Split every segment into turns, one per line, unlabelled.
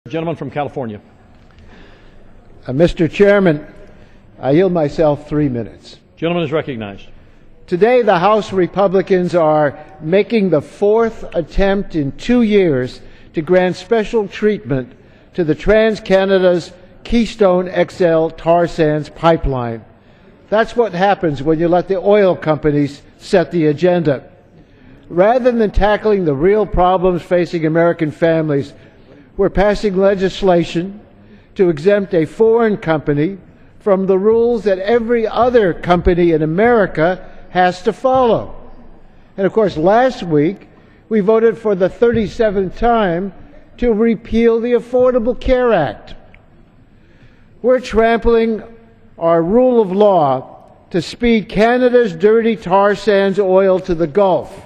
Gentleman from California.
Mr. Chairman, I yield myself 3 minutes.
Gentleman is recognized.
Today, the House Republicans are making the fourth attempt in 2 years to grant special treatment to the TransCanada's Keystone XL tar sands pipeline. That's what happens when you let the oil companies set the agenda. Rather than tackling the real problems facing American families, we're passing legislation to exempt a foreign company from the rules that every other company in America has to follow. And of course, last week, we voted for the 37th time to repeal the Affordable Care Act. We're trampling our rule of law to speed Canada's dirty tar sands oil to the Gulf,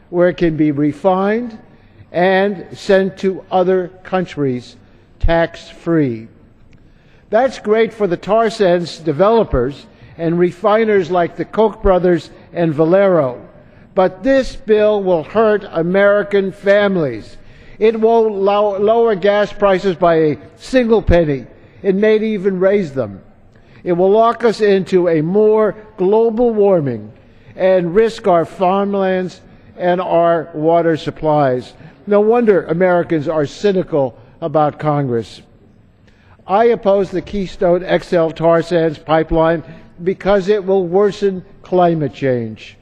where it can be refined and sent to other countries tax-free. That's great for the tar sands developers and refiners like the Koch brothers and Valero. But this bill will hurt American families. It won't lower gas prices by a single penny. It may even raise them. It will lock us into a more global warming and risk our farmlands and our water supplies. No wonder Americans are cynical about Congress. I oppose the Keystone XL tar sands pipeline because it will worsen climate change.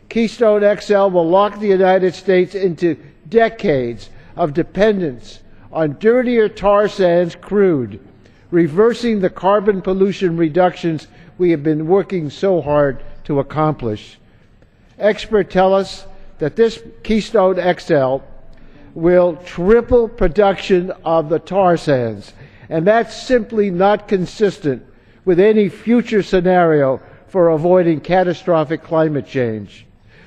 Keystone XL will lock the United States into decades of dependence on dirtier tar sands crude, reversing the carbon pollution reductions we have been working so hard to accomplish. Experts tell us that this Keystone XL will triple production of the tar sands, and that's simply not consistent with any future scenario for avoiding catastrophic climate change.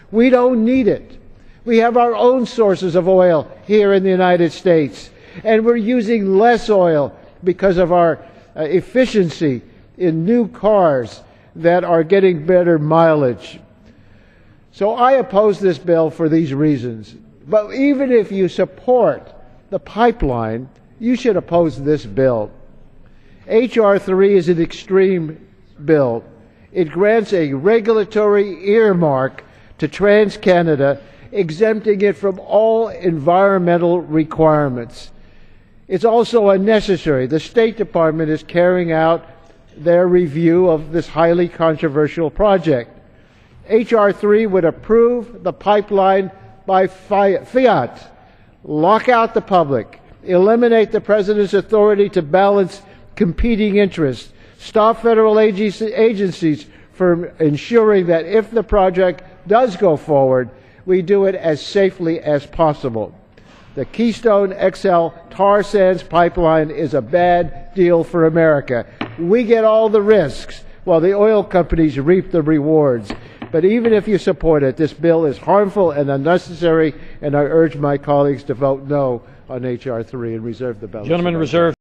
We don't need it. We have our own sources of oil here in the United States, and we're using less oil because of our efficiency in new cars that are getting better mileage. So I oppose this bill for these reasons. But even if you support the pipeline, you should oppose this bill. H.R. 3 is an extreme bill. It grants a regulatory earmark to TransCanada, exempting it from all environmental requirements. It's also unnecessary. The State Department is carrying out their review of this highly controversial project. H.R. 3 would approve the pipeline by fiat, lock out the public, eliminate the President's authority to balance competing interests, stop federal agencies from ensuring that if the project does go forward, we do it as safely as possible. The Keystone XL tar sands pipeline is a bad deal for America. We get all the risks while the oil companies reap the rewards. But even if you support it, this bill is harmful and unnecessary, and I urge my colleagues to vote no on H.R. 3 and reserve the balance.
Gentleman reserved.